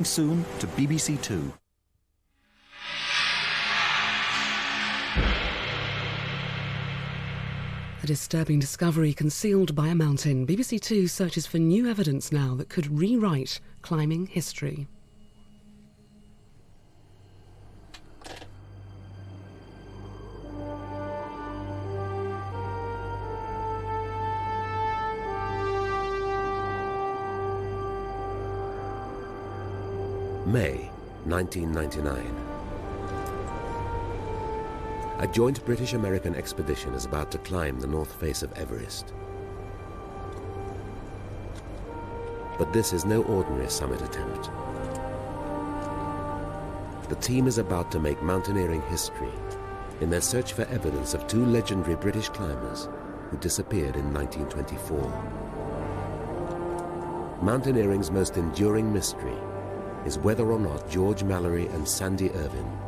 Soon to BBC Two. A disturbing discovery concealed by a mountain. BBC Two searches for new evidence now that could rewrite climbing history. May 1999. A joint British-American expedition is about to climb the north face of Everest. But this is no ordinary summit attempt. The team is about to make mountaineering history in their search for evidence of two legendary British climbers who disappeared in 1924. Mountaineering's most enduring mystery is whether or not George Mallory and Sandy Irvine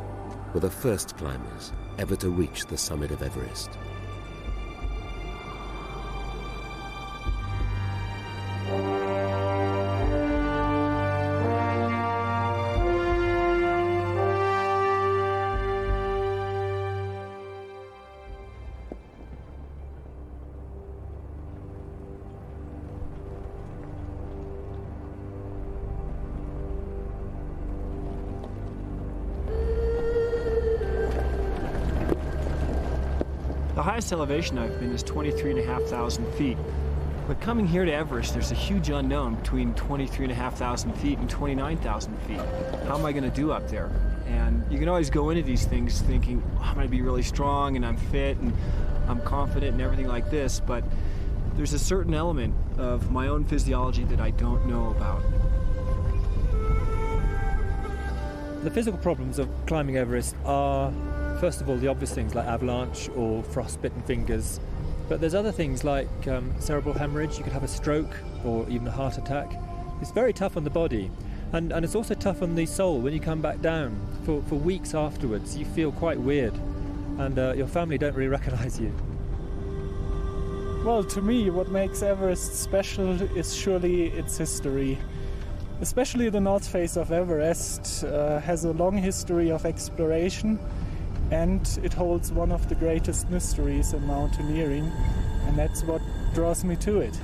were the first climbers ever to reach the summit of Everest. The highest elevation I've been is 23,500 feet. But coming here to Everest, there's a huge unknown between 23,500 feet and 29,000 feet. How am I going to do up there? And you can always go into these things thinking, oh, I'm going to be really strong and I'm fit and I'm confident and everything like this, but there's a certain element of my own physiology that I don't know about. The physical problems of climbing Everest are, first of all, the obvious things like avalanche or frostbitten fingers. But there's other things like cerebral hemorrhage. You could have a stroke or even a heart attack. It's very tough on the body. And it's also tough on the soul. When you come back down, for weeks afterwards, you feel quite weird. And your family don't really recognize you. Well, to me, what makes Everest special is surely its history. Especially the north face of Everest has a long history of exploration, and it holds one of the greatest mysteries in mountaineering, and that's what draws me to it.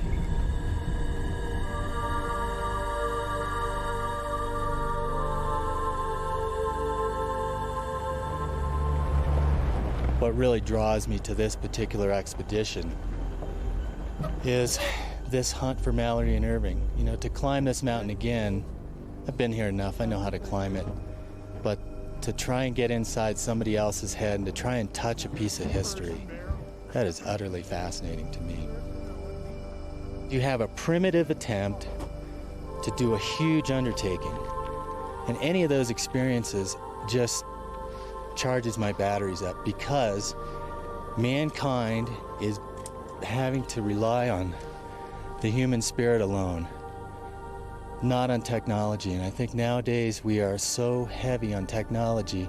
What really draws me to this particular expedition is this hunt for Mallory and Irvine. You know, to climb this mountain again, I've been here enough, I know how to climb it, but to try and get inside somebody else's head and to try and touch a piece of history, that is utterly fascinating to me. You have a primitive attempt to do a huge undertaking, and any of those experiences just charges my batteries up, because mankind is having to rely on the human spirit alone, not on technology. And I think nowadays we are so heavy on technology,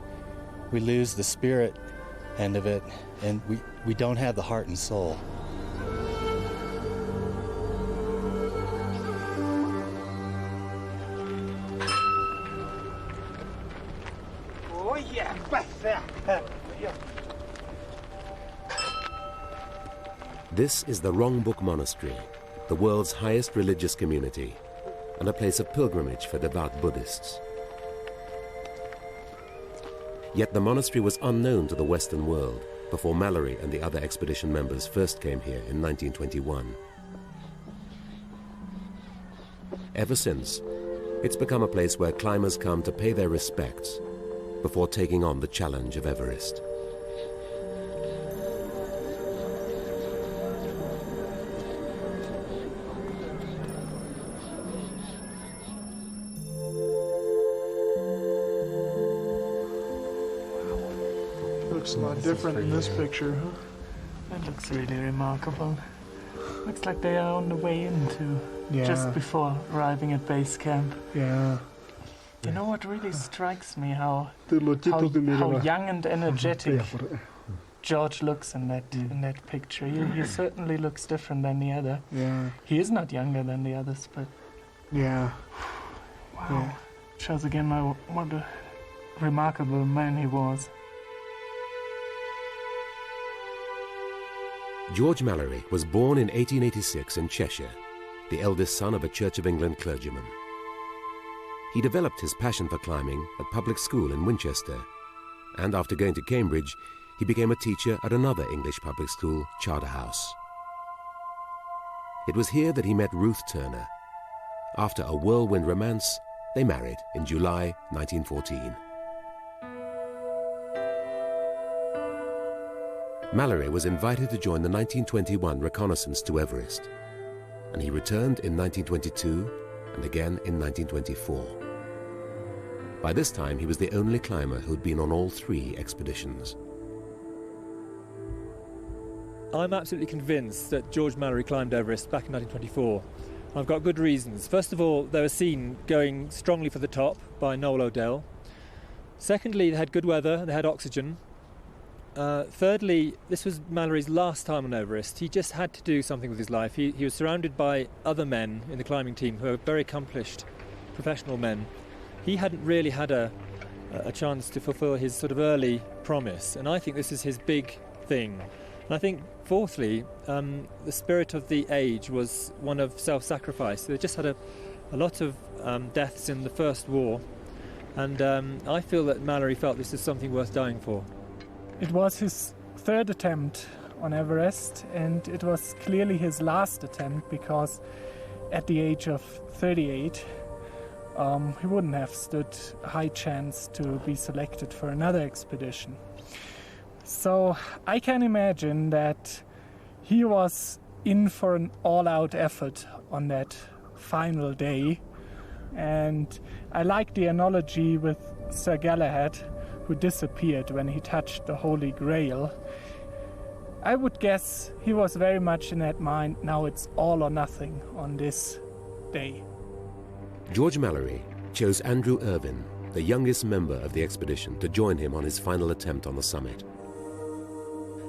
we lose the spirit end of it, and we don't have the heart and soul. Oh yeah, This is the Rongbuk Monastery, the world's highest religious community, and a place of pilgrimage for devout Buddhists. Yet the monastery was unknown to the Western world before Mallory and the other expedition members first came here in 1921. Ever since, it's become a place where climbers come to pay their respects before taking on the challenge of Everest. Looks a lot different in this picture, huh? That looks really remarkable. Looks like they are on the way into, Yeah. just before arriving at base camp. Yeah. You know what really strikes me? How How young and energetic George looks in that picture. He certainly looks different than the other. Yeah. He is not younger than the others, but Yeah. wow. Yeah. Shows again what a remarkable man he was. George Mallory was born in 1886 in Cheshire, the eldest son of a Church of England clergyman. He developed his passion for climbing at public school in Winchester, and after going to Cambridge, he became a teacher at another English public school, Charterhouse. It was here that he met Ruth Turner. After a whirlwind romance, they married in July 1914. Mallory was invited to join the 1921 reconnaissance to Everest, and he returned in 1922 and again in 1924. By this time, he was the only climber who'd been on all 3 expeditions. I'm absolutely convinced that George Mallory climbed Everest back in 1924. I've got good reasons. First of all, they were seen going strongly for the top by Noel O'Dell. Secondly, they had good weather, they had oxygen. Thirdly, this was Mallory's last time on Everest. He just had to do something with his life. He was surrounded by other men in the climbing team who were very accomplished professional men. He hadn't really had a chance to fulfill his sort of early promise, and I think this is his big thing. And I think, fourthly, the spirit of the age was one of self-sacrifice. They just had a lot of deaths in the First War, and I feel that Mallory felt this is something worth dying for. It was his 3rd attempt on Everest, and it was clearly his last attempt, because at the age of 38, he wouldn't have stood a high chance to be selected for another expedition. So I can imagine that he was in for an all-out effort on that final day. And I like the analogy with Sir Galahad, who disappeared when he touched the Holy Grail. I would guess he was very much in that mind, now it's all or nothing on this day. George Mallory chose Andrew Irvine, the youngest member of the expedition, to join him on his final attempt on the summit.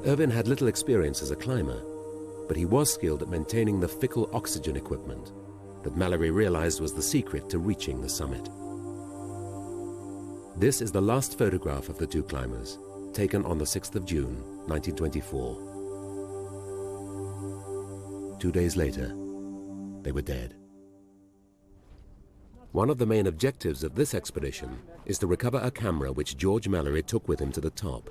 Irvine had little experience as a climber, but he was skilled at maintaining the fickle oxygen equipment that Mallory realized was the secret to reaching the summit. This is the last photograph of the 2 climbers, taken on the 6th of June, 1924. 2 days later, they were dead. One of the main objectives of this expedition is to recover a camera which George Mallory took with him to the top.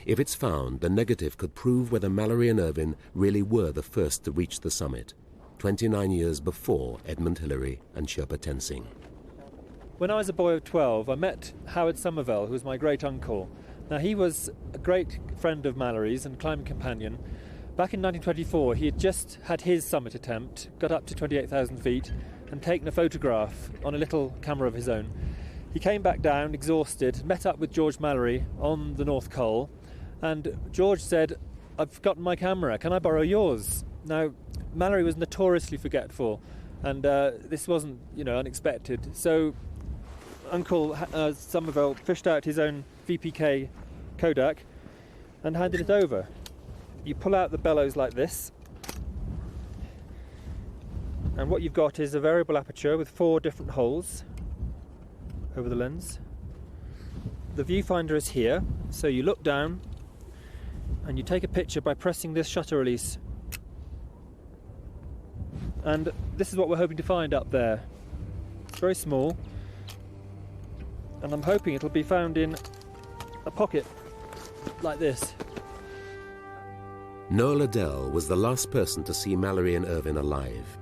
If it's found, the negative could prove whether Mallory and Irvine really were the first to reach the summit, 29 years before Edmund Hillary and Sherpa Tenzing. When I was a boy of 12, I met Howard Somervell, who was my great-uncle. Now, he was a great friend of Mallory's and climbing companion. Back in 1924, he had just had his summit attempt, got up to 28,000 feet, and taken a photograph on a little camera of his own. He came back down, exhausted, met up with George Mallory on the North Col, and George said, "I've forgotten my camera, can I borrow yours?" Now, Mallory was notoriously forgetful, and this wasn't, unexpected. So Uncle Somervell fished out his own VPK Kodak and handed it over. You pull out the bellows like this, and what you've got is a variable aperture with 4 different holes over the lens. The viewfinder is here, so you look down and you take a picture by pressing this shutter release. And this is what we're hoping to find up there. It's very small, and I'm hoping it'll be found in a pocket like this. Noel O'Dell was the last person to see Mallory and Irvine alive.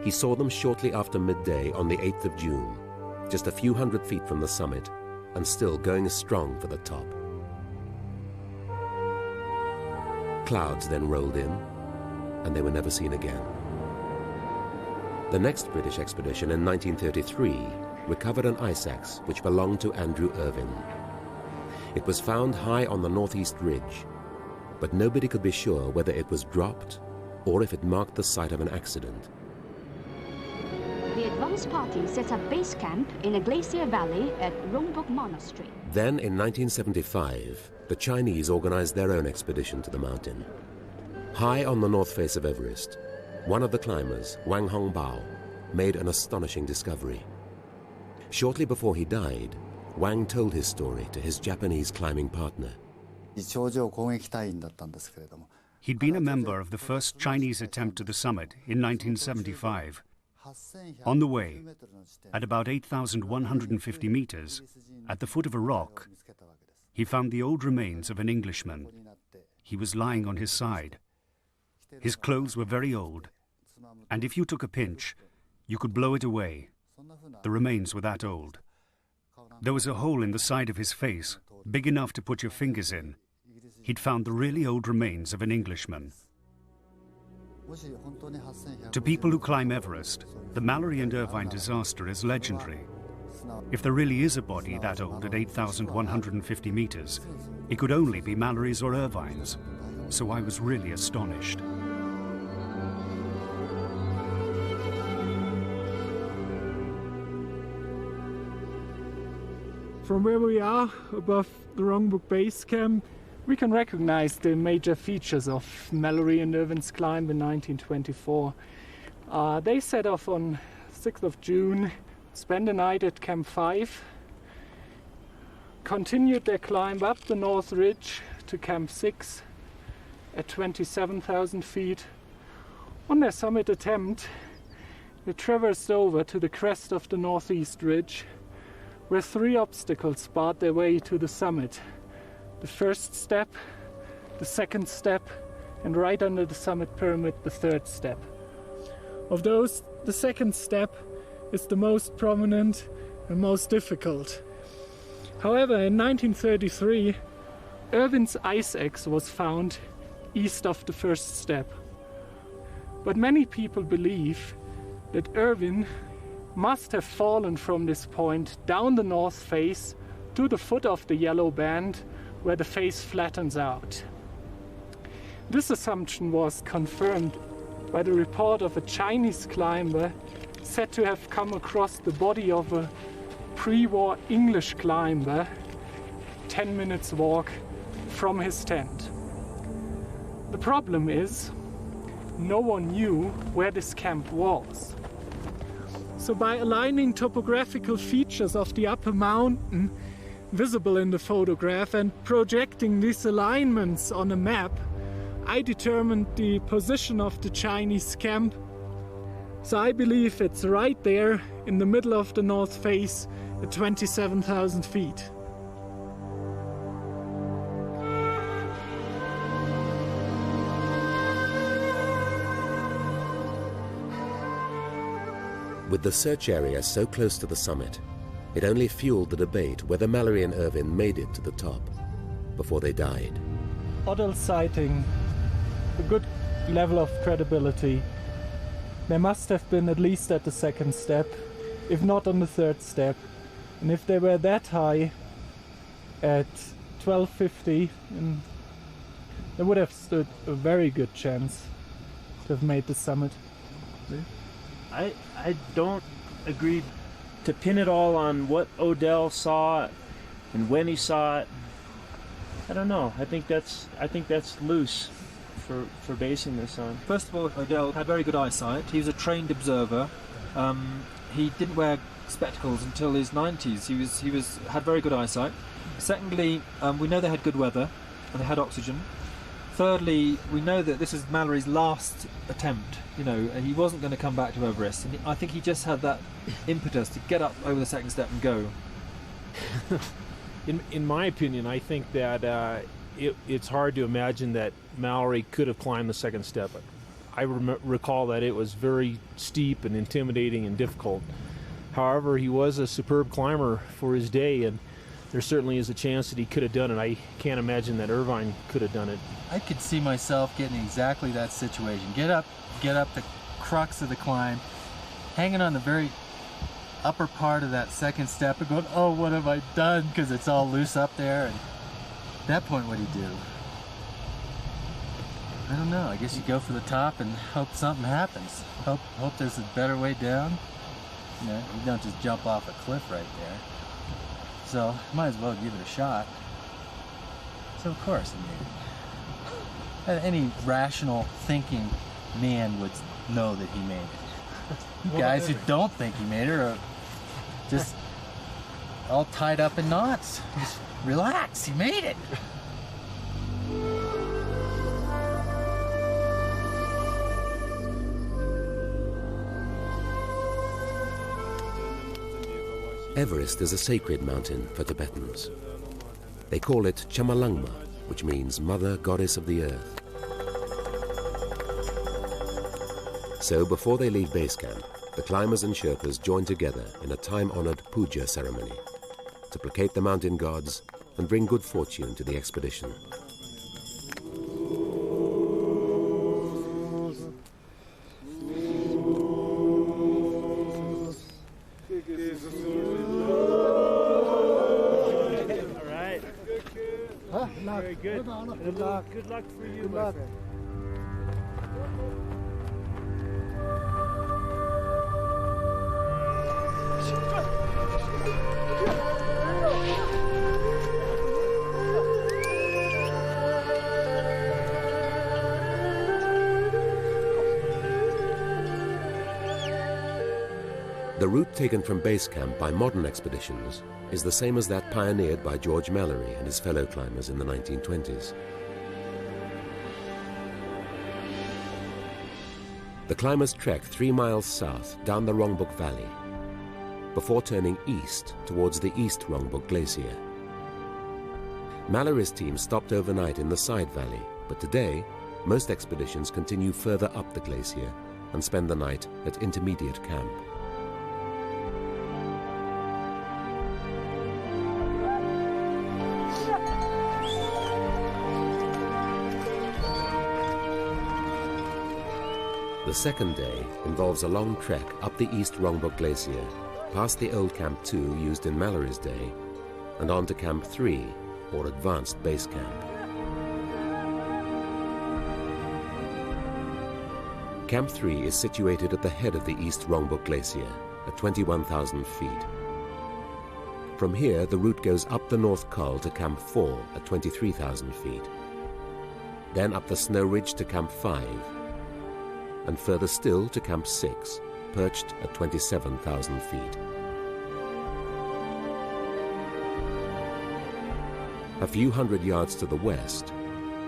He saw them shortly after midday on the 8th of June, just a few hundred feet from the summit, and still going strong for the top. Clouds then rolled in, and they were never seen again. The next British expedition in 1933 recovered an ice axe which belonged to Andrew Irvine. It was found high on the northeast ridge, but nobody could be sure whether it was dropped or if it marked the site of an accident. The advance party set up base camp in a glacier valley at Rongbuk Monastery. Then in 1975, the Chinese organized their own expedition to the mountain. High on the north face of Everest, one of the climbers, Wang Hongbao, made an astonishing discovery. Shortly before he died, Wang told his story to his Japanese climbing partner. He'd been a member of the first Chinese attempt to the summit in 1975. On the way, at about 8,150 meters, at the foot of a rock, he found the old remains of an Englishman. He was lying on his side. His clothes were very old, and if you took a pinch, you could blow it away. The remains were that old. There was a hole in the side of his face, big enough to put your fingers in. He'd found the really old remains of an Englishman. To people who climb Everest, the Mallory and Irvine disaster is legendary. If there really is a body that old at 8,150 meters, it could only be Mallory's or Irvine's. So I was really astonished. From where we are, above the Rongbuk Base Camp, we can recognize the major features of Mallory and Irvine's climb in 1924. They set off on 6th of June, spent the night at Camp 5, continued their climb up the North Ridge to Camp 6 at 27,000 feet. On their summit attempt, they traversed over to the crest of the Northeast Ridge, where 3 obstacles barred their way to the summit. The first step, the second step, and right under the summit pyramid, the third step. Of those, the second step is the most prominent and most difficult. However, in 1933, Irvine's ice axe was found east of the first step. But many people believe that Irvine must have fallen from this point down the north face to the foot of the yellow band where the face flattens out. This assumption was confirmed by the report of a Chinese climber said to have come across the body of a pre-war English climber 10 minutes walk from his tent. The problem is, no one knew where this camp was. So by aligning topographical features of the upper mountain visible in the photograph and projecting these alignments on a map, I determined the position of the Chinese camp. So I believe it's right there in the middle of the north face at 27,000 feet. With the search area so close to the summit, it only fueled the debate whether Mallory and Irvine made it to the top before they died. Odell citing a good level of credibility. They must have been at least at the second step, if not on the third step. And if they were that high at 1250, they would have stood a very good chance to have made the summit. I don't agree to pin it all on what Odell saw and when he saw it. I don't know. I think that's loose for basing this on. First of all, Odell had very good eyesight. He was a trained observer. He didn't wear spectacles until his 90s. He had very good eyesight. Secondly, we know they had good weather and they had oxygen. Thirdly, we know that this is Mallory's last attempt, and he wasn't going to come back to Everest. And I think he just had that impetus to get up over the second step and go. In my opinion, I think that it's hard to imagine that Mallory could have climbed the second step. I recall that it was very steep and intimidating and difficult. However, he was a superb climber for his day, and there certainly is a chance that he could have done it. I can't imagine that Irvine could have done it. I could see myself getting exactly that situation. Get up the crux of the climb, hanging on the very upper part of that second step and going, oh, what have I done? Because it's all loose up there. And at that point, what do you do? I don't know. I guess you go for the top and hope something happens. Hope there's a better way down. You don't just jump off a cliff right there. So, might as well give it a shot. So, of course, he made it. Any rational thinking man would know that he made it. You guys who don't think he made it are just all tied up in knots. Just relax, you made it. Everest is a sacred mountain for Tibetans. They call it Chamalangma, which means Mother Goddess of the Earth. So before they leave base camp, the climbers and Sherpas join together in a time-honored puja ceremony to placate the mountain gods and bring good fortune to the expedition. Very good. Good luck. Good luck for you, my friend. The route taken from base camp by modern expeditions is the same as that pioneered by George Mallory and his fellow climbers in the 1920s. The climbers trek 3 miles south down the Rongbuk Valley before turning east towards the East Rongbuk Glacier. Mallory's team stopped overnight in the side valley, but today most expeditions continue further up the glacier and spend the night at intermediate camp. The second day involves a long trek up the East Rongbuk Glacier, past the old Camp 2 used in Mallory's day, and on to Camp 3, or Advanced Base Camp. Camp 3 is situated at the head of the East Rongbuk Glacier, at 21,000 feet. From here, the route goes up the North Col to Camp 4 at 23,000 feet, then up the snow ridge to Camp 5, and further still to Camp 6, perched at 27,000 feet. A few hundred yards to the west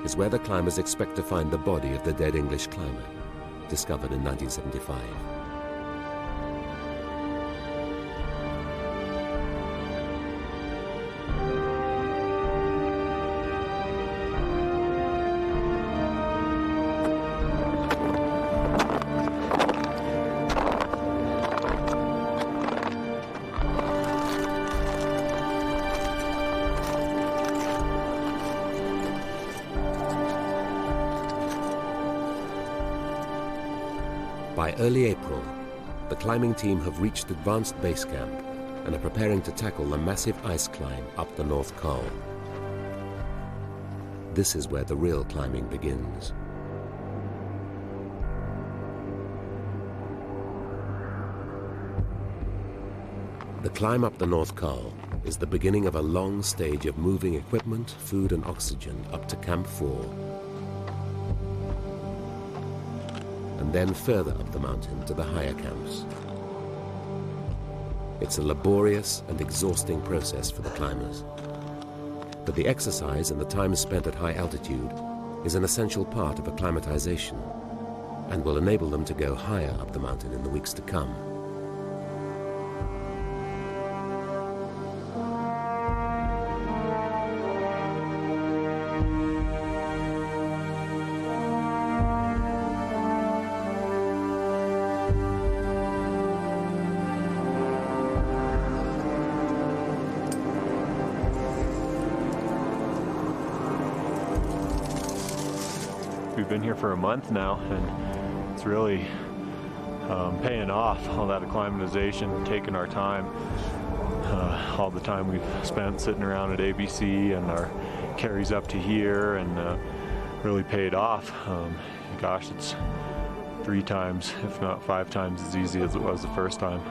is where the climbers expect to find the body of the dead English climber, discovered in 1975. By early April, the climbing team have reached Advanced Base Camp and are preparing to tackle the massive ice climb up the North Col. This is where the real climbing begins. The climb up the North Col is the beginning of a long stage of moving equipment, food and oxygen up to Camp 4. And then further up the mountain to the higher camps. It's a laborious and exhausting process for the climbers. But the exercise and the time spent at high altitude is an essential part of acclimatization and will enable them to go higher up the mountain in the weeks to come. We've been here for a month now, and it's really paying off, all that acclimatization, taking our time, all the time we've spent sitting around at ABC and our carries up to here, and really paid off. Gosh, it's 3 times, if not 5 times as easy as it was the first time.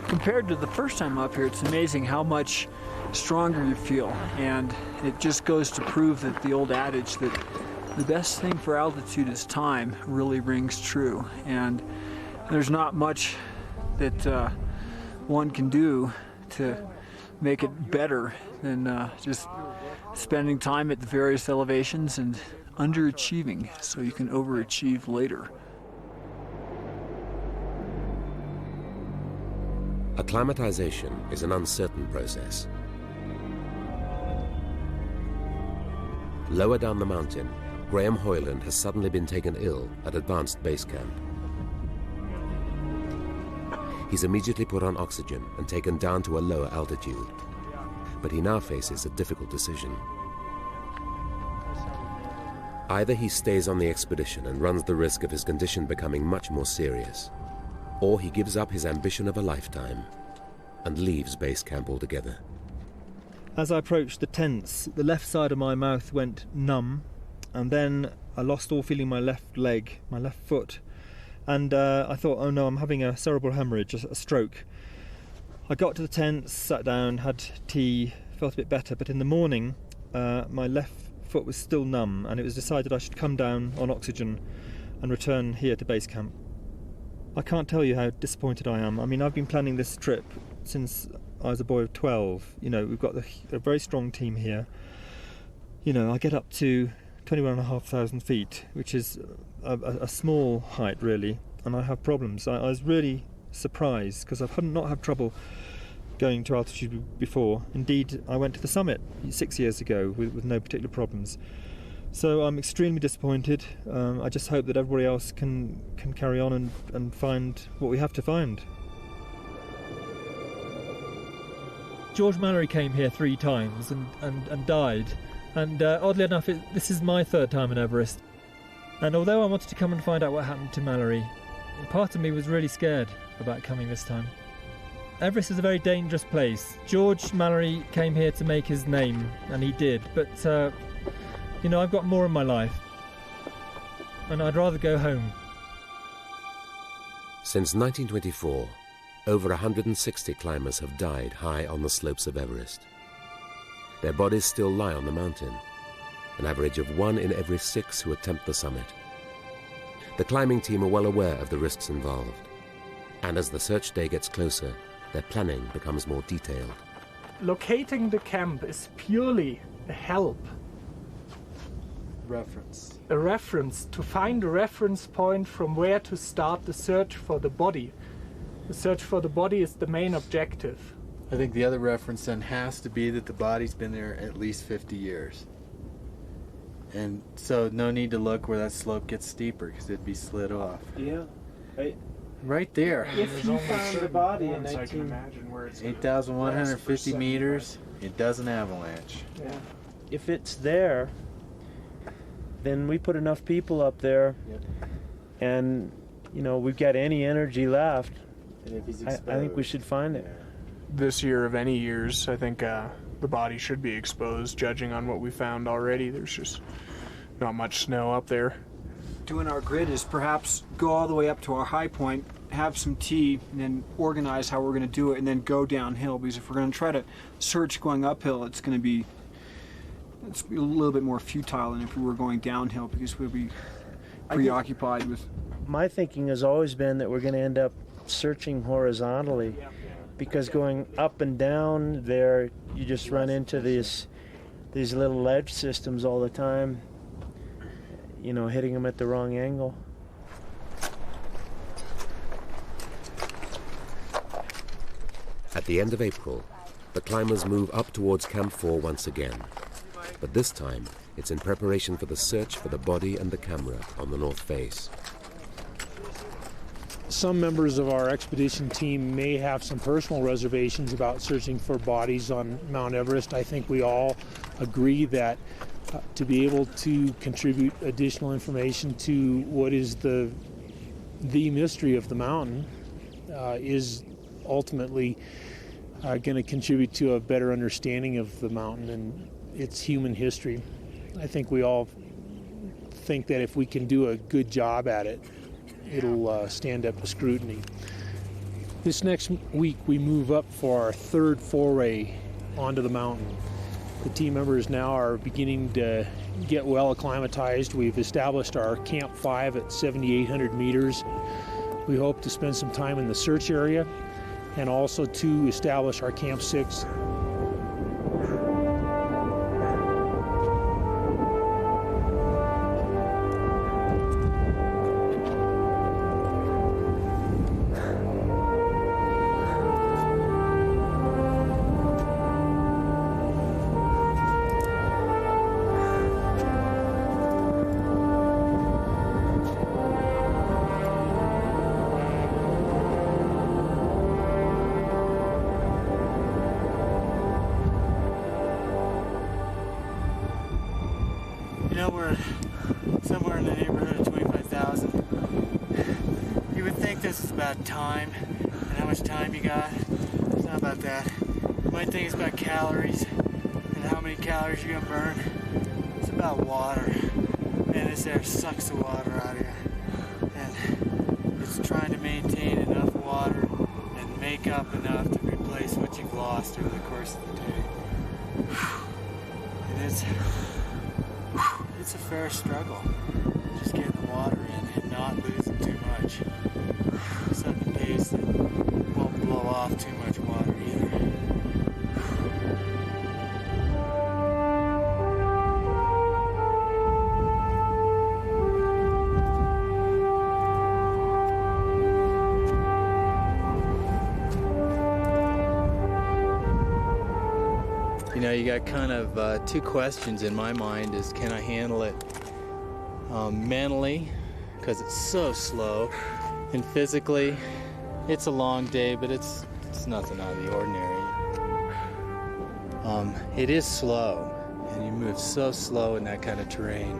Compared to the first time up here, it's amazing how much stronger you feel. And it just goes to prove that the old adage that the best thing for altitude is time really rings true. And there's not much that one can do to make it better than just spending time at the various elevations and underachieving so you can overachieve later. Acclimatization is an uncertain process. Lower down the mountain, Graham Hoyland has suddenly been taken ill at Advanced Base Camp. He's immediately put on oxygen and taken down to a lower altitude. But he now faces a difficult decision. Either he stays on the expedition and runs the risk of his condition becoming much more serious, or he gives up his ambition of a lifetime and leaves base camp altogether. As I approached the tents, the left side of my mouth went numb, and then I lost all feeling in my left leg, my left foot, and I thought, oh no, I'm having a cerebral hemorrhage, a stroke. I got to the tents, sat down, had tea, felt a bit better, but in the morning my left foot was still numb, and it was decided I should come down on oxygen and return here to base camp. I can't tell you how disappointed I am. I mean, I've been planning this trip since I was a boy of 12. You know, we've got a very strong team here. You know, I get up to 21,500 feet, which is a small height really, and I have problems. I was really surprised because I've not had trouble going to altitude before. Indeed, I went to the summit 6 years ago with no particular problems. So I'm extremely disappointed. I just hope that everybody else can carry on and find what we have to find. George Mallory came here 3 times and died. And oddly enough, this is my 3rd time in Everest. And although I wanted to come and find out what happened to Mallory, part of me was really scared about coming this time. Everest is a very dangerous place. George Mallory came here to make his name, and he did. But, you know, I've got more in my life, and I'd rather go home. Since 1924, over 160 climbers have died high on the slopes of Everest. Their bodies still lie on the mountain, an average of 1 in every 6 who attempt the summit. The climbing team are well aware of the risks involved, and as the search day gets closer, their planning becomes more detailed. Locating the camp is purely a help. Reference. A reference, to find a reference point from where to start the search for the body. The search for the body is the main objective. I think the other reference then has to be that the body's been there at least 50 years. And so no need to look where that slope gets steeper because it'd be slid off. Yeah. Right there. If you found the body in 8,150 meters, it does an avalanche. Yeah. If it's there, then we put enough people up there, and you know, we've got any energy left. And if he's I think we should find it. This year of any years, I think the body should be exposed, judging on what we found already. There's just not much snow up there. Doing our grid is perhaps go all the way up to our high point, have some tea, and then organize how we're going to do it, and then go downhill. Because if we're going to try to search going uphill, it's going to be a little bit more futile than if we were going downhill, because we'll be preoccupied with. My thinking has always been that we're going to end up searching horizontally, because going up and down there, you just run into these little ledge systems all the time. You know, hitting them at the wrong angle. At the end of April, the climbers move up towards Camp 4 once again. But this time, it's in preparation for the search for the body and the camera on the north face. Some members of our expedition team may have some personal reservations about searching for bodies on Mount Everest. I think we all agree that to be able to contribute additional information to what is the mystery of the mountain is ultimately going to contribute to a better understanding of the mountain and its human history. I think we all think that if we can do a good job at it, it'll stand up to scrutiny. This next week we move up for our 3rd foray onto the mountain. The team members now are beginning to get well acclimatized. We've established our Camp 5 at 7,800 meters. We hope to spend some time in the search area and also to establish our Camp 6. You know, we're somewhere in the neighborhood of 25,000. You would think this is about time and how much time you got. It's not about that. You might think it's about calories and how many calories you're gonna burn. It's about water. Man, this air sucks the water out of you. And it's trying to maintain enough water and make up enough to replace what you've lost over the course of the day. And it's a fair struggle, just getting the water in and not losing too much. Setting a pace that won't blow off too much water either. You know, you got kind of two questions in my mind is, can I handle it mentally, because it's so slow, and physically, it's a long day, but it's nothing out of the ordinary. It is slow, and you move so slow in that kind of terrain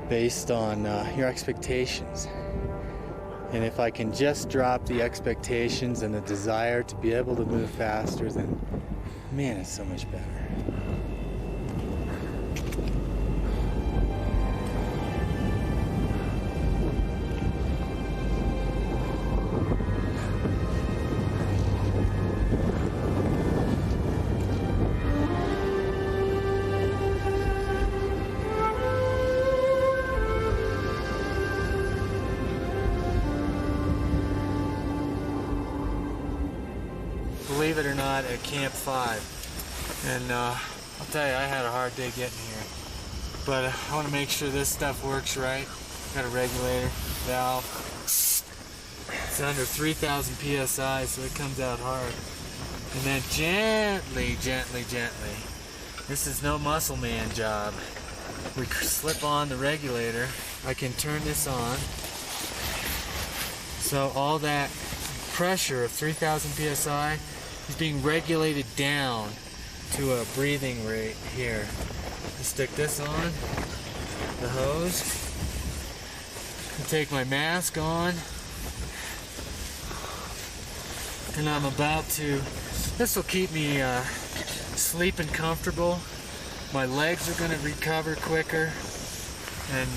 based on your expectations. And if I can just drop the expectations and the desire to be able to move faster, then man, it's so much better. Believe it or not, at Camp 5. And I'll tell you, I had a hard day getting here. But I want to make sure this stuff works right. Got a regulator, valve. It's under 3,000 PSI, so it comes out hard. And then gently, gently, gently. This is no muscle man job. We slip on the regulator. I can turn this on. So all that pressure of 3,000 PSI is being regulated down to a breathing rate here. I stick this on, the hose, and take my mask on, and I'm about to, this will keep me sleeping comfortable. My legs are gonna recover quicker, and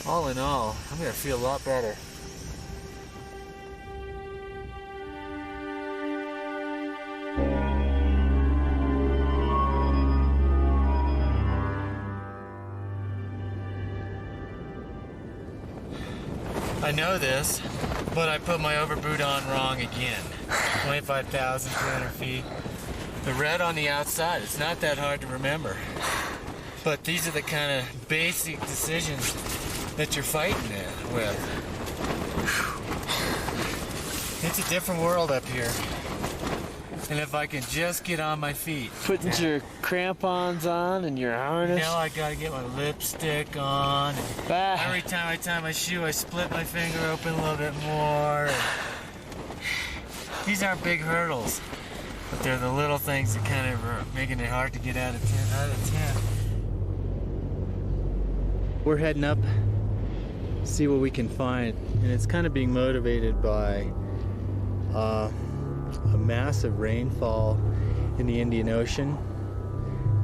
all in all, I'm gonna feel a lot better. I know this, but I put my overboot on wrong again. 25,200 feet. The red on the outside, it's not that hard to remember. But these are the kind of basic decisions that you're fighting with. It's a different world up here. And if I can just get on my feet. Putting your crampons on and your harness. Now I gotta get my lipstick on. Every time I tie my shoe, I split my finger open a little bit more. These aren't big hurdles, but they're the little things that kind of are making it hard to get out of tent. We're heading up, see what we can find, and it's kind of being motivated by a massive rainfall in the Indian Ocean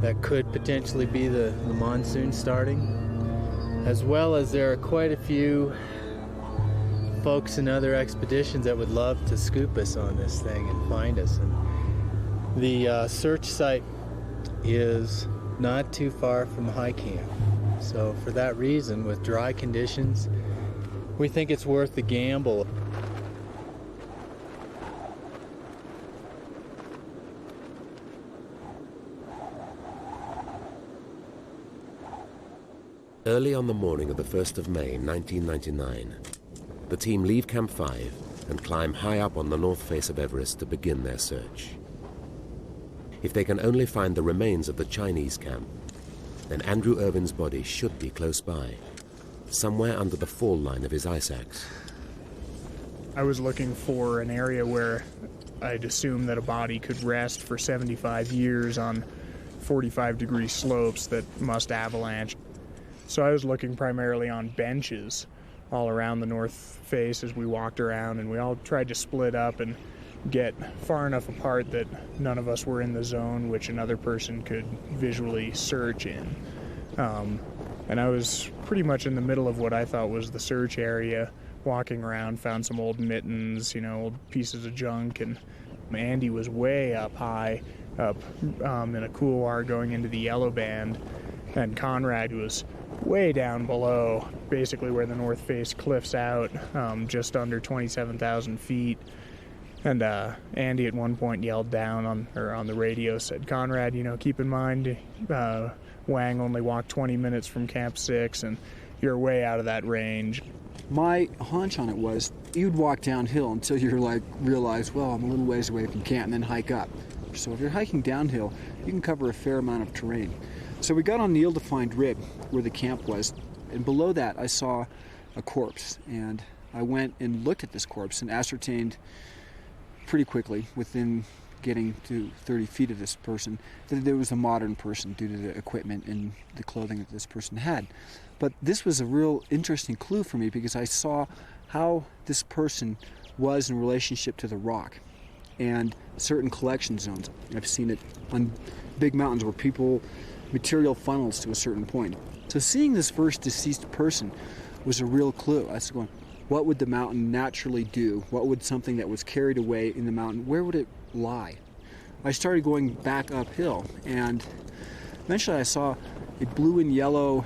that could potentially be the monsoon starting, as well as there are quite a few folks in other expeditions that would love to scoop us on this thing and find us. And The search site is not too far from high camp. So for that reason, with dry conditions, we think it's worth the gamble. Early on the morning of the 1st of May 1999, the team leave Camp 5 and climb high up on the north face of Everest to begin their search. If they can only find the remains of the Chinese camp, then Andrew Irvine's body should be close by, somewhere under the fall line of his ice axe. I was looking for an area where I'd assume that a body could rest for 75 years on 45-degree slopes that must avalanche. So I was looking primarily on benches all around the north face as we walked around, and we all tried to split up and get far enough apart that none of us were in the zone which another person could visually search in. And I was pretty much in the middle of what I thought was the search area, walking around, found some old mittens, old pieces of junk, and Andy was way up high, up in a couloir going into the yellow band, and Conrad was way down below, basically where the north face cliffs out, just under 27,000 feet. And Andy at one point yelled down on the radio, said, "Conrad, keep in mind, Wang only walked 20 minutes from Camp 6, and you're way out of that range." My hunch on it was you'd walk downhill until you're realize, well, I'm a little ways away from camp, and then hike up. So if you're hiking downhill, you can cover a fair amount of terrain. So we got on the ill-defined rib where the camp was, and below that I saw a corpse, and I went and looked at this corpse and ascertained pretty quickly, within getting to 30 feet of this person, that there was a modern person due to the equipment and the clothing that this person had. But this was a real interesting clue for me because I saw how this person was in relationship to the rock and certain collection zones. I've seen it on big mountains where material funnels to a certain point. So seeing this first deceased person was a real clue. I was going, what would the mountain naturally do? What would something that was carried away in the mountain, where would it lie? I started going back uphill, and eventually I saw a blue and yellow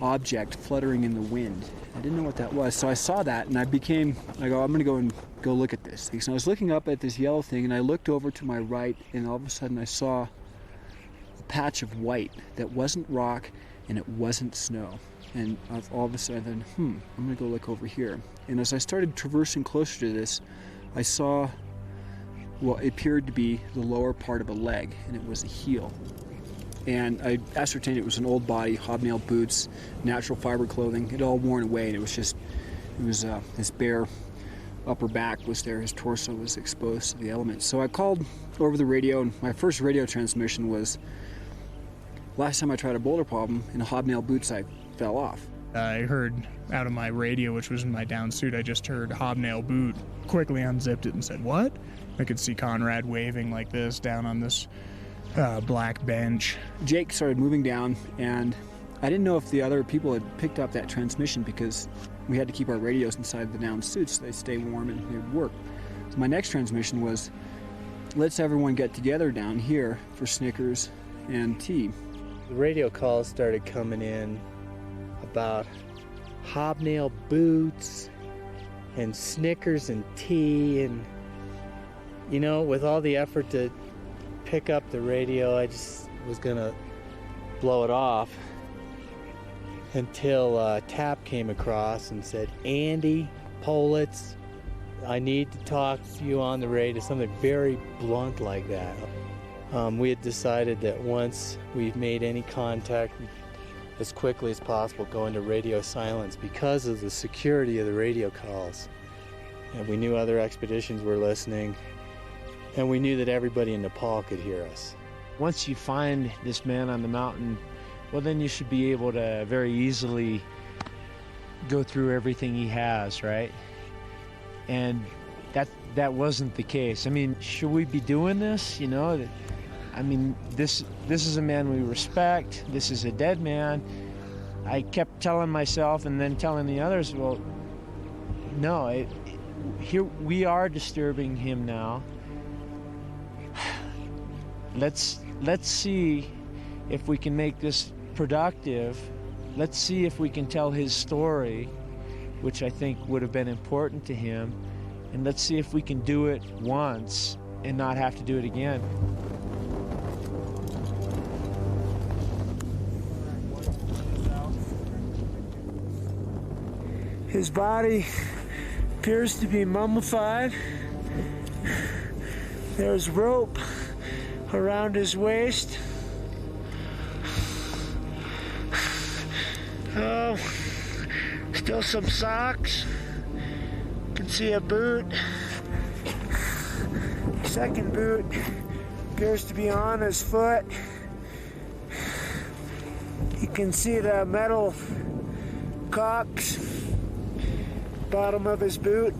object fluttering in the wind. I didn't know what that was, so I saw that, and I go, I'm going to go look at this. So I was looking up at this yellow thing, and I looked over to my right, and all of a sudden I saw a patch of white that wasn't rock and it wasn't snow. And all of a sudden, I'm going to go look over here. And as I started traversing closer to this, I saw what appeared to be the lower part of a leg, and it was a heel. And I ascertained it was an old body, hobnail boots, natural fiber clothing. It all worn away, and it was his bare upper back was there, his torso was exposed to the elements. So I called over the radio, and my first radio transmission was, last time I tried a boulder problem in hobnail boots, I fell off. I heard out of my radio, which was in my down suit, I just heard hobnail boot, quickly unzipped it and said, "What?" I could see Conrad waving like this down on this black bench. Jake started moving down, and I didn't know if the other people had picked up that transmission because we had to keep our radios inside the down suits so they stay warm and they would work. So my next transmission was, let's everyone get together down here for Snickers and tea. The radio calls started coming in about hobnail boots and Snickers and tea, and with all the effort to pick up the radio, I just was gonna blow it off until Tap came across and said, "Andy Politz, I need to talk to you on the radio," something very blunt like that. We had decided that once we've made any contact, as quickly as possible go into radio silence because of the security of the radio calls. And we knew other expeditions were listening, and we knew that everybody in Nepal could hear us. Once you find this man on the mountain, well, then you should be able to very easily go through everything he has, right? And that wasn't the case. I mean, should we be doing this? I mean, this is a man we respect. This is a dead man. I kept telling myself and then telling the others, well, no, here we are disturbing him now. let's see if we can make this productive. Let's see if we can tell his story, which I think would have been important to him, and let's see if we can do it once and not have to do it again. His body appears to be mummified. There's rope around his waist. Oh, still some socks. You can see a boot. Second boot appears to be on his foot. You can see the metal caulks, bottom of his boot.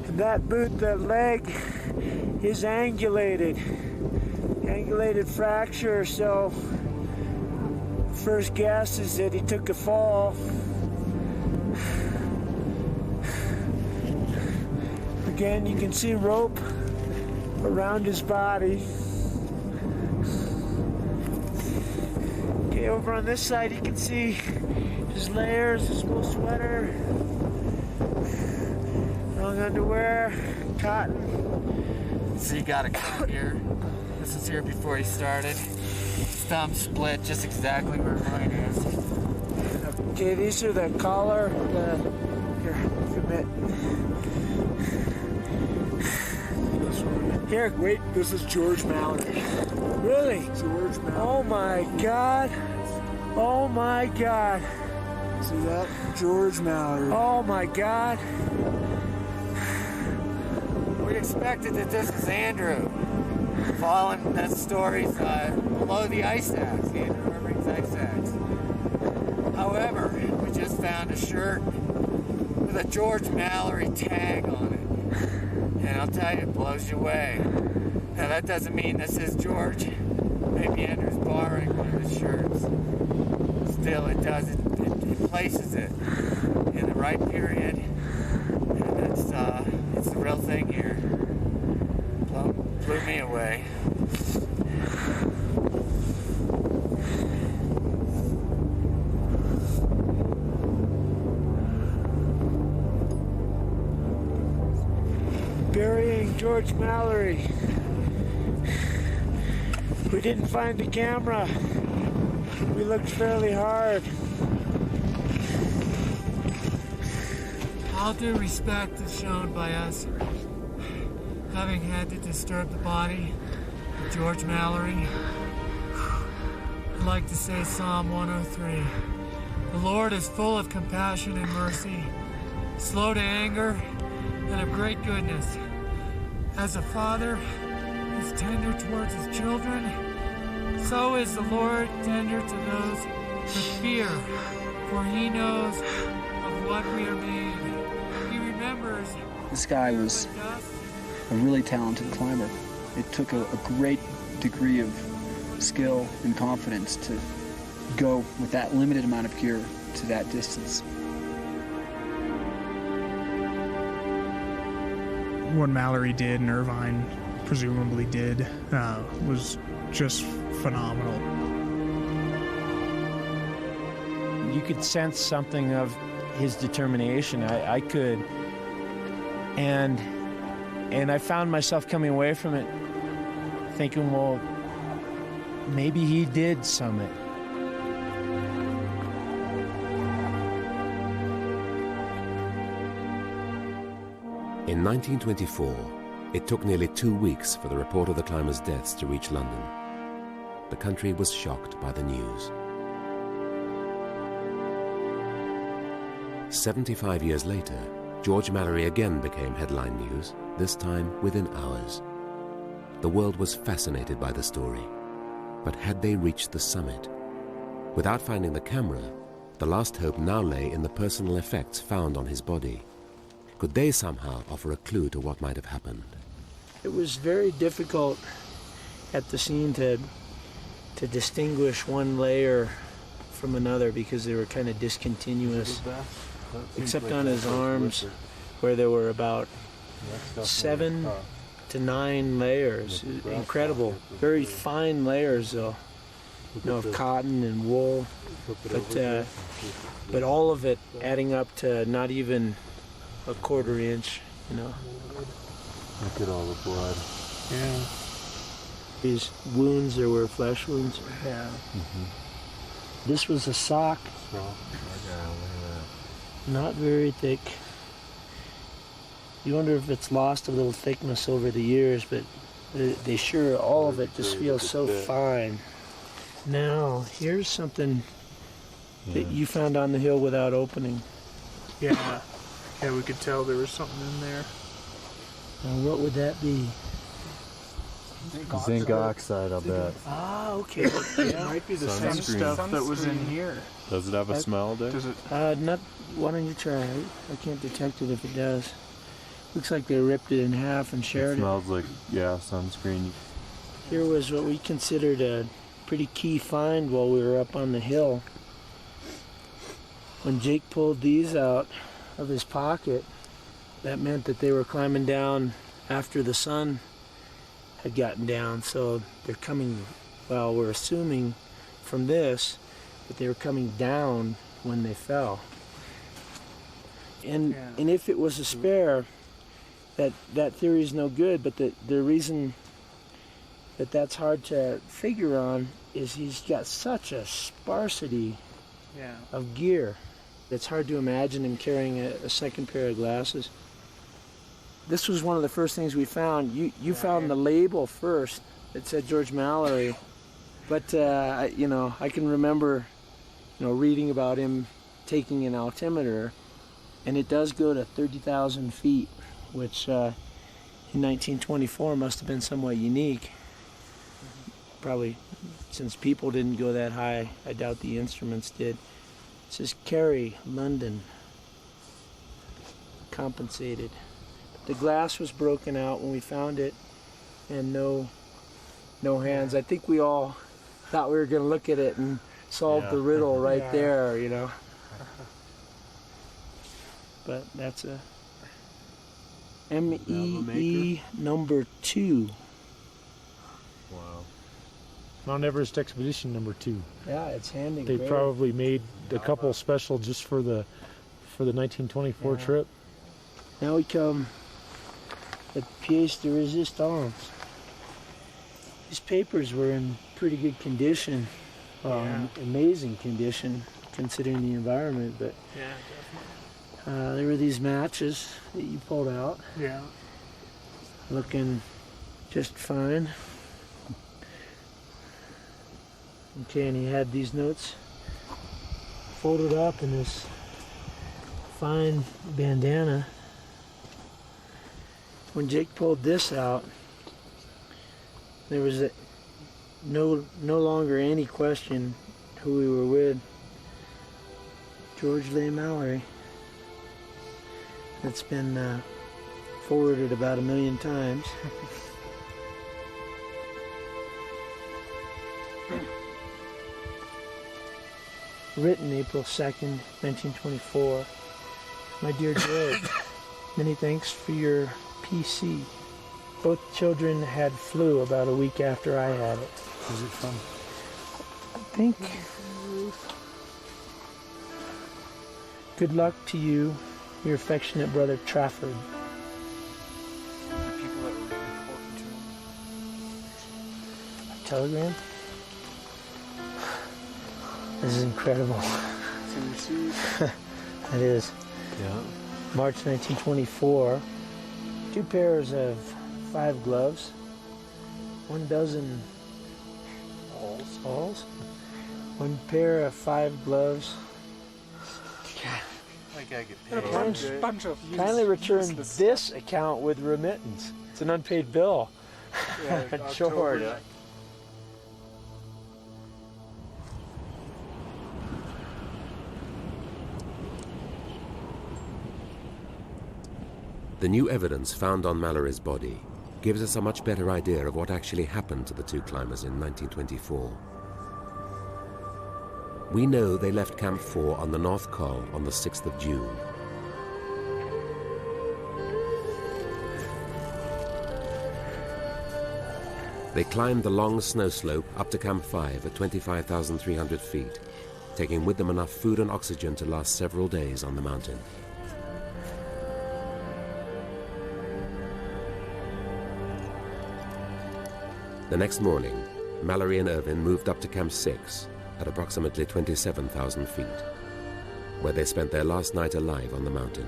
And that boot, the leg, is angulated fracture, so first guess is that he took a fall. Again, you can see rope around his body. Okay, over on this side you can see his layers, his wool sweater, long underwear, cotton. So you got a cut here. This was here before he started. His thumb split just exactly where mine is. Okay, these are the collar. Here, commit. Here, wait, this is George Mallory. Really? George Mallory. Oh my God. Oh my God. See that? George Mallory. Oh my God. We expected that this is Andrew. Following the stories below the ice axe, Andrew Irving's ice axe. However, we just found a shirt with a George Mallory tag on it. And I'll tell you, it blows you away. Now that doesn't mean this is George. Maybe Andrew's borrowing one of his shirts. Still, it does. It places it in the right period. And it's the real thing here. Blew me away. Burying George Mallory. We didn't find the camera. We looked fairly hard. All due respect is shown by us having had to disturb the body of George Mallory. I'd like to say Psalm 103. The Lord is full of compassion and mercy, slow to anger, and of great goodness. As a father is tender towards his children, so is the Lord tender to those with fear, for he knows of what we are made. He remembers. This guy was a really talented climber. It took a great degree of skill and confidence to go with that limited amount of gear to that distance. What Mallory did and Irvine presumably did was just phenomenal. You could sense something of his determination. I could. And I found myself coming away from it thinking, well, maybe he did summit. In 1924, it took nearly 2 weeks for the report of the climbers' deaths to reach London. The country was shocked by the news. 75 years later, George Mallory again became headline news, this time within hours. The world was fascinated by the story. But had they reached the summit? Without finding the camera, the last hope now lay in the personal effects found on his body. Could they somehow offer a clue to what might have happened? It was very difficult at the scene to distinguish one layer from another because they were kind of discontinuous, except on his arms where there were about 7 to 9 layers. Incredible. Very fine layers, though. Of cotton and wool. But all of it adding up to not even a 1/4 inch, Look at all the blood. Yeah. These wounds, there were flesh wounds. Yeah. This was a sock. Not very thick. You wonder if it's lost a little thickness over the years, but they sure, all of it just feels so fine. Now, here's something that you found on the hill without opening. Yeah. Yeah, we could tell there was something in there. Now, what would that be? Zinc oxide, I'll bet. Ah, okay. It might be the same stuff that was in here. Does it have a smell, Dick? Does it? Not. Why don't you try it? I can't detect it if it does. Looks like they ripped it in half and shared it. Smells like, sunscreen. Here was what we considered a pretty key find while we were up on the hill. When Jake pulled these out of his pocket, that meant that they were climbing down after the sun had gotten down. So they're coming, well, we're assuming from this that they were coming down when they fell. And if it was a spare, that theory is no good, but the reason that that's hard to figure on is he's got such a sparsity of gear. It's hard to imagine him carrying a second pair of glasses. This was one of the first things we found. You found the label first. It said George Mallory, but I can remember, reading about him taking an altimeter, and it does go to 30,000 feet, which in 1924 must have been somewhat unique. Probably since people didn't go that high, I doubt the instruments did. It says Kerry, London, compensated. The glass was broken out when we found it, and no hands. I think we all thought we were going to look at it and solve the riddle right there, But that's a MEE number 2. Wow. Mount Everest Expedition number 2. Yeah, it's handy. They probably made a couple special just for the 1924 trip. Now we come at pièce de résistance. These papers were in pretty good condition, amazing condition considering the environment. But there were these matches that you pulled out. Yeah. Looking just fine. Okay, and he had these notes folded up in this fine bandana. When Jake pulled this out, there was no longer any question who we were with. George Leigh Mallory. It's been forwarded about 1 million times. Written April 2nd, 1924. My dear George, many thanks for your PC. Both children had flu about a week after I had it. Was it fun? I think. Good luck to you, your affectionate brother Trafford. People that were important to him. A telegram? This is incredible. Can you see? It is. Yeah. March 1924. 2 pairs of 5 gloves. 1 dozen balls. 1 pair of 5 gloves. I gotta get paid. Bunch of Kindly return this account with remittance. It's an unpaid bill. George. The new evidence found on Mallory's body gives us a much better idea of what actually happened to the 2 climbers in 1924. We know they left Camp 4 on the North Col on the 6th of June. They climbed the long snow slope up to Camp 5 at 25,300 feet, taking with them enough food and oxygen to last several days on the mountain. The next morning, Mallory and Irvine moved up to Camp 6 at approximately 27,000 feet, where they spent their last night alive on the mountain.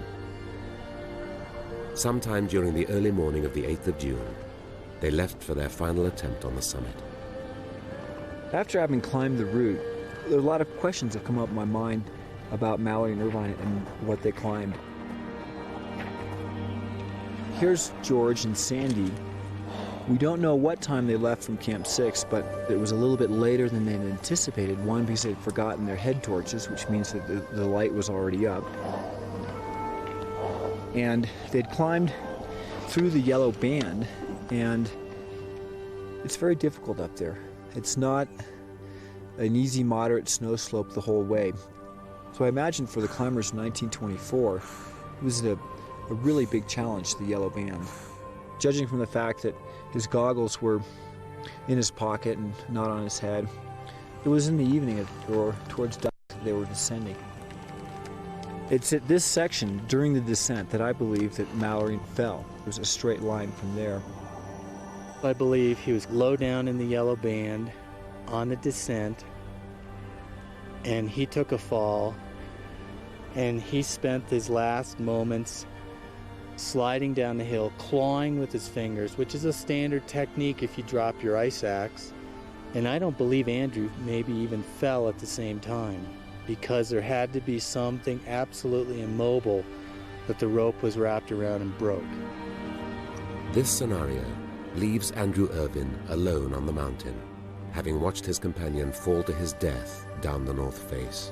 Sometime during the early morning of the 8th of June, they left for their final attempt on the summit. After having climbed the route, there are a lot of questions that come up in my mind about Mallory and Irvine and what they climbed. Here's George and Sandy. We don't know what time they left from Camp 6, but it was a little bit later than they'd anticipated. One, because they'd forgotten their head torches, which means that the light was already up. And they'd climbed through the yellow band, and it's very difficult up there. It's not an easy, moderate snow slope the whole way. So I imagine for the climbers in 1924, it was a really big challenge, the yellow band. Judging from the fact that his goggles were in his pocket and not on his head, it was in the evening or towards dusk that they were descending. It's at this section during the descent that I believe that Mallory fell. It was a straight line from there. I believe he was low down in the yellow band on the descent, and he took a fall, and he spent his last moments sliding down the hill, clawing with his fingers, which is a standard technique if you drop your ice axe. And I don't believe Andrew maybe even fell at the same time, because there had to be something absolutely immobile that the rope was wrapped around and broke. This scenario leaves Andrew Irvine alone on the mountain, having watched his companion fall to his death down the north face.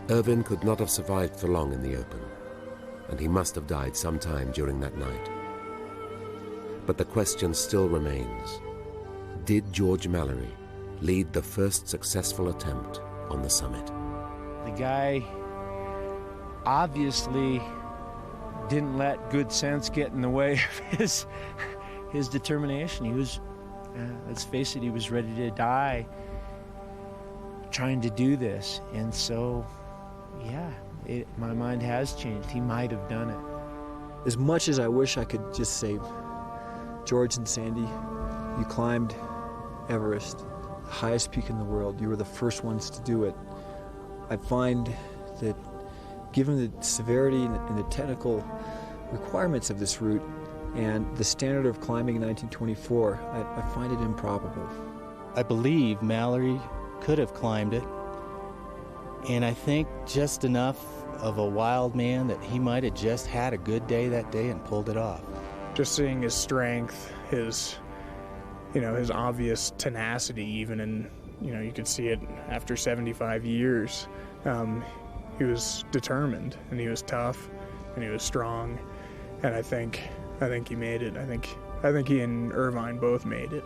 Irvine could not have survived for long in the open, and he must have died sometime during that night. But the question still remains: did George Mallory lead the first successful attempt on the summit? The guy obviously didn't let good sense get in the way of his determination. He was, let's face it, he was ready to die trying to do this. And so, yeah, my mind has changed. He might have done it. As much as I wish I could just say, George and Sandy, you climbed Everest, the highest peak in the world. You were the first ones to do it. I find that given the severity and the technical requirements of this route and the standard of climbing in 1924, I find it improbable. I believe Mallory could have climbed it, and I think just enough of a wild man that he might have just had a good day that day and pulled it off. Just seeing his strength, his obvious tenacity, even in, you could see it after 75 years. He was determined, and he was tough, and he was strong, and I think he made it. I think he and Irvine both made it.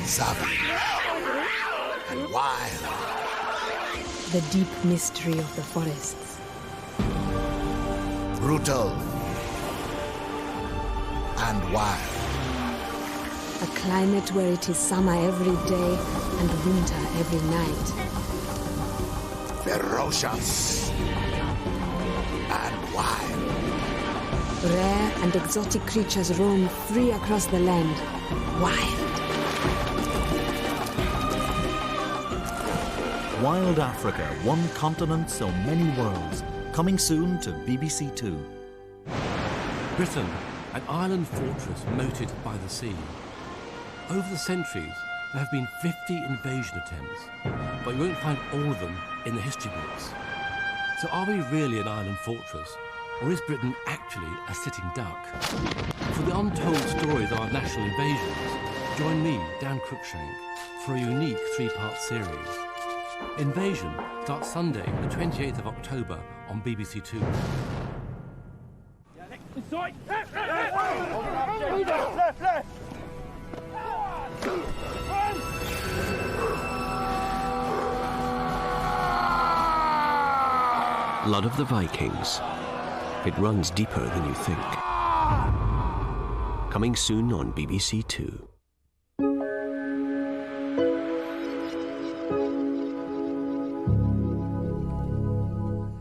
Savage and wild. The deep mystery of the forests. Brutal and wild. A climate where it is summer every day and winter every night. Ferocious and wild. Rare and exotic creatures roam free across the land. Wild. Wild Africa, one continent, so many worlds. Coming soon to BBC Two. Britain, an island fortress moated by the sea. Over the centuries, there have been 50 invasion attempts, but you won't find all of them in the history books. So are we really an island fortress, or is Britain actually a sitting duck? For the untold stories of our national invasions, join me, Dan Cruikshank, for a unique 3-part series. Invasion starts Sunday, the 28th of October on BBC Two. Blood of the Vikings. It runs deeper than you think. Coming soon on BBC Two.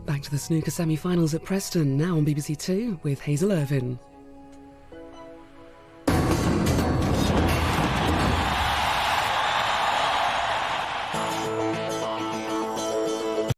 Back to the snooker semi-finals at Preston, now on BBC Two with Hazel Irvine.